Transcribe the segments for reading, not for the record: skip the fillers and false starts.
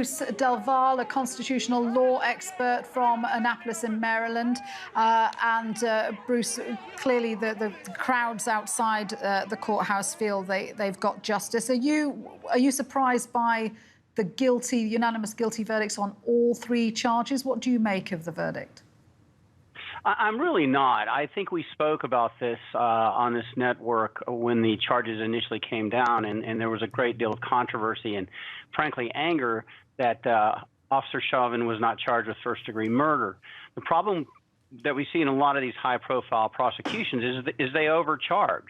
Bruce DelValle, a constitutional law expert from Annapolis in Maryland. Bruce, clearly the crowds outside the courthouse feel they've got justice. Are you surprised by the unanimous guilty verdicts on all three charges? What do you make of the verdict? I'm really not. I think we spoke about this on this network when the charges initially came down, and there was a great deal of controversy and, frankly, anger that Officer Chauvin was not charged with first-degree murder. The problem that we see in a lot of these high-profile prosecutions is they overcharge.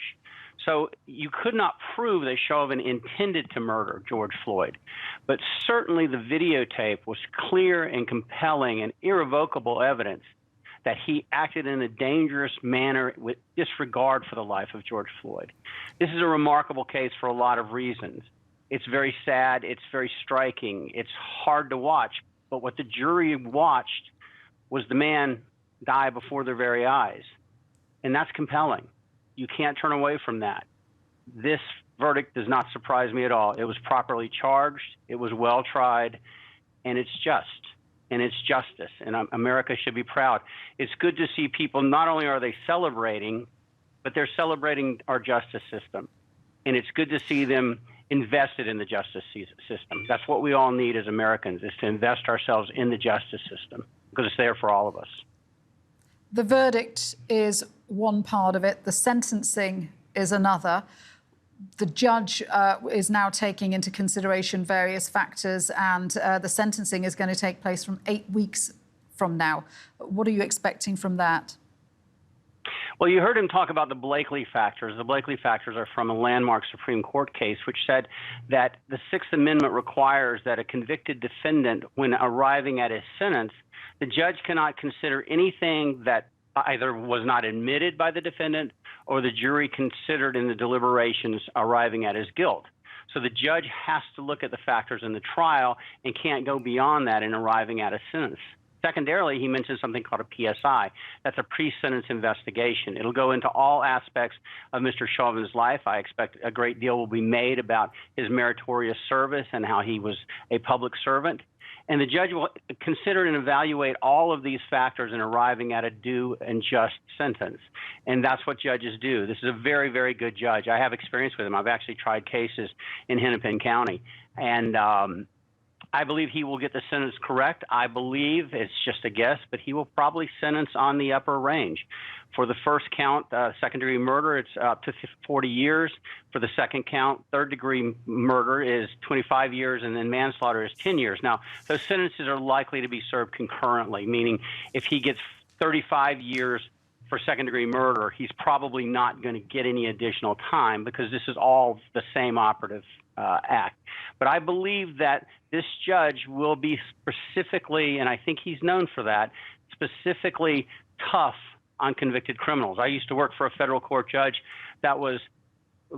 So you could not prove that Chauvin intended to murder George Floyd, but certainly the videotape was clear and compelling and irrevocable evidence that he acted in a dangerous manner with disregard for the life of George Floyd. This is a remarkable case for a lot of reasons. It's very sad, it's very striking, it's hard to watch, but what the jury watched was the man die before their very eyes, and that's compelling. You can't turn away from that. This verdict does not surprise me at all. It was properly charged, it was well tried, and it's just. And it's justice, and America should be proud. It's good to see people, not only are they celebrating, but they're celebrating our justice system. And it's good to see them invested in the justice system. That's what we all need as Americans, is to invest ourselves in the justice system, because it's there for all of us. The verdict is one part of it. The sentencing is another. The judge is now taking into consideration various factors, and the sentencing is going to take place from 8 weeks from now. What are you expecting from that? Well, you heard him talk about the Blakely factors. The Blakely factors are from a landmark Supreme Court case, which said that the Sixth Amendment requires that a convicted defendant, when arriving at his sentence, the judge cannot consider anything that either was not admitted by the defendant or the jury considered in the deliberations arriving at his guilt. So the judge has to look at the factors in the trial and can't go beyond that in arriving at a sentence. Secondarily, he mentioned something called a PSI. That's a pre-sentence investigation. It'll go into all aspects of Mr. Chauvin's life. I expect a great deal will be made about his meritorious service and how he was a public servant. And the judge will consider and evaluate all of these factors in arriving at a due and just sentence. And that's what judges do. This is a very, very good judge. I have experience with him. I've actually tried cases in Hennepin County. And I believe he will get the sentence correct. I believe, it's just a guess, but he will probably sentence on the upper range. For the first count, second-degree murder, it's up to 40 years. For the second count, third-degree murder is 25 years, and then manslaughter is 10 years. Now, those sentences are likely to be served concurrently, meaning if he gets 35 years for second-degree murder, he's probably not going to get any additional time because this is all the same operative act. But I believe that this judge will be specifically, and I think he's known for that, specifically tough on convicted criminals. I used to work for a federal court judge that was,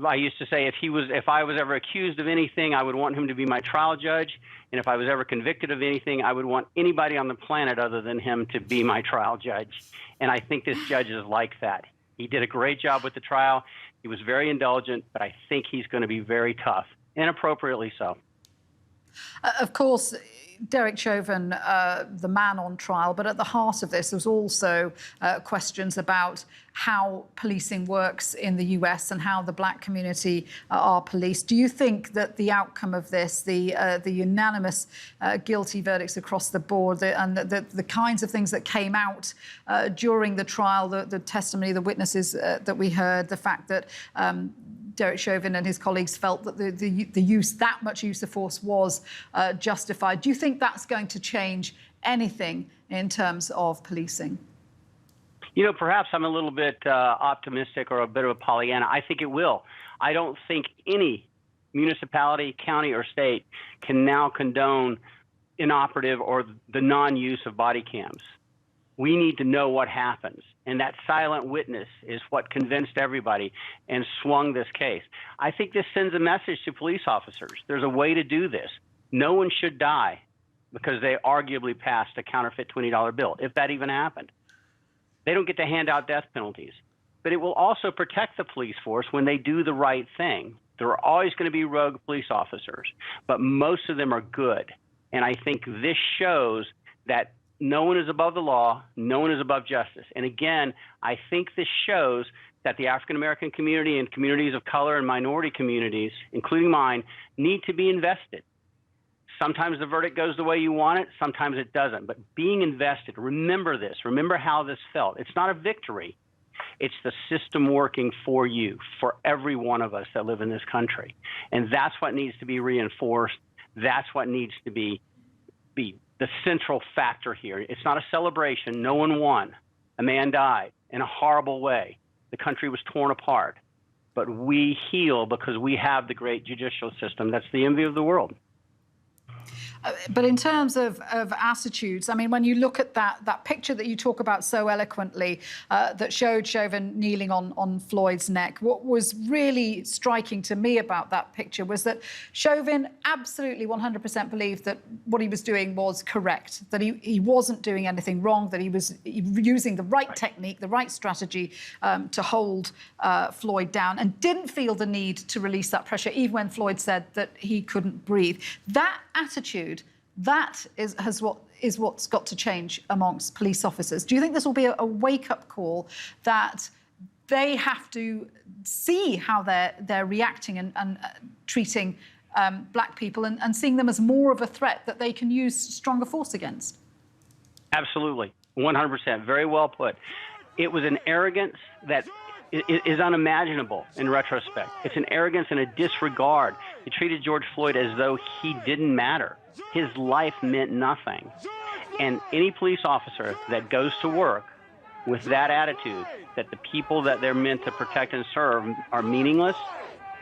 I used to say if I was ever accused of anything, I would want him to be my trial judge. And if I was ever convicted of anything, I would want anybody on the planet other than him to be my trial judge. And I think this judge is like that. He did a great job with the trial. He was very indulgent, but I think he's going to be very tough, and appropriately so. Of course, Derek Chauvin, the man on trial, but at the heart of this was also questions about how policing works in the US and how the black community are policed. Do you think that the outcome of this, the unanimous guilty verdicts across the board, and the kinds of things that came out during the trial, the testimony, the witnesses that we heard, the fact that Derek Chauvin and his colleagues felt that that much use of force was justified. Do you think that's going to change anything in terms of policing? You know, perhaps I'm a little bit optimistic or a bit of a Pollyanna. I think it will. I don't think any municipality, county, or state can now condone inoperative or the non-use of body cams. We need to know what happens. And that silent witness is what convinced everybody and swung this case. I think this sends a message to police officers. There's a way to do this. No one should die because they arguably passed a counterfeit $20 bill, if that even happened. They don't get to hand out death penalties. But it will also protect the police force when they do the right thing. There are always going to be rogue police officers, but most of them are good. And I think this shows that no one is above the law, no one is above justice. And again, I think this shows that the African American community and communities of color and minority communities, including mine, need to be invested. Sometimes the verdict goes the way you want it, sometimes it doesn't. But being invested, remember this, remember how this felt. It's not a victory. It's the system working for you, for every one of us that live in this country. And that's what needs to be reinforced. That's what needs to be the central factor here. It's not a celebration. No one won. A man died in a horrible way. The country was torn apart. But we heal because we have the great judicial system that's the envy of the world. But in terms of attitudes, I mean, when you look at that picture that you talk about so eloquently, that showed Chauvin kneeling on Floyd's neck, what was really striking to me about that picture was that Chauvin absolutely 100% believed that what he was doing was correct, that he wasn't doing anything wrong, that he was using the right technique, the right strategy to hold Floyd down, and didn't feel the need to release that pressure, even when Floyd said that he couldn't breathe. That attitude, that is what's got to change amongst police officers. Do you think this will be a wake-up call that they have to see how they're reacting and treating black people and seeing them as more of a threat that they can use stronger force against? Absolutely, 100%. Very well put. It was an arrogance that is unimaginable in retrospect. It's an arrogance and a disregard. They treated George Floyd as though he didn't matter. His life meant nothing. And any police officer that goes to work with that attitude, that the people that they're meant to protect and serve are meaningless,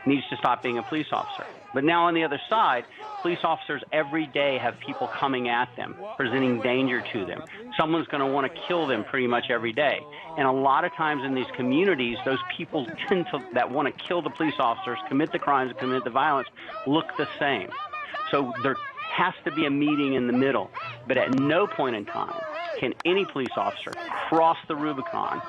needs to stop being a police officer. But now on the other side, police officers every day have people coming at them, presenting danger to them. Someone's going to want to kill them pretty much every day. And a lot of times in these communities, those people that want to kill the police officers, commit the crimes, commit the violence, look the same. So there has to be a meeting in the middle. But at no point in time can any police officer cross the Rubicon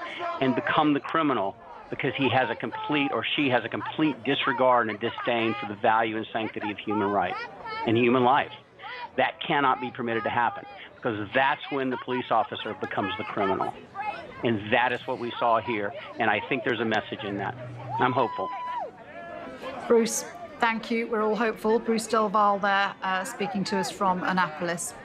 and become the criminal because he has a complete or she has a complete disregard and a disdain for the value and sanctity of human rights and human life. That cannot be permitted to happen, because that's when the police officer becomes the criminal. And that is what we saw here, and I think there's a message in that. I'm hopeful. Bruce, thank you. We're all hopeful. Bruce DelValle there speaking to us from Annapolis.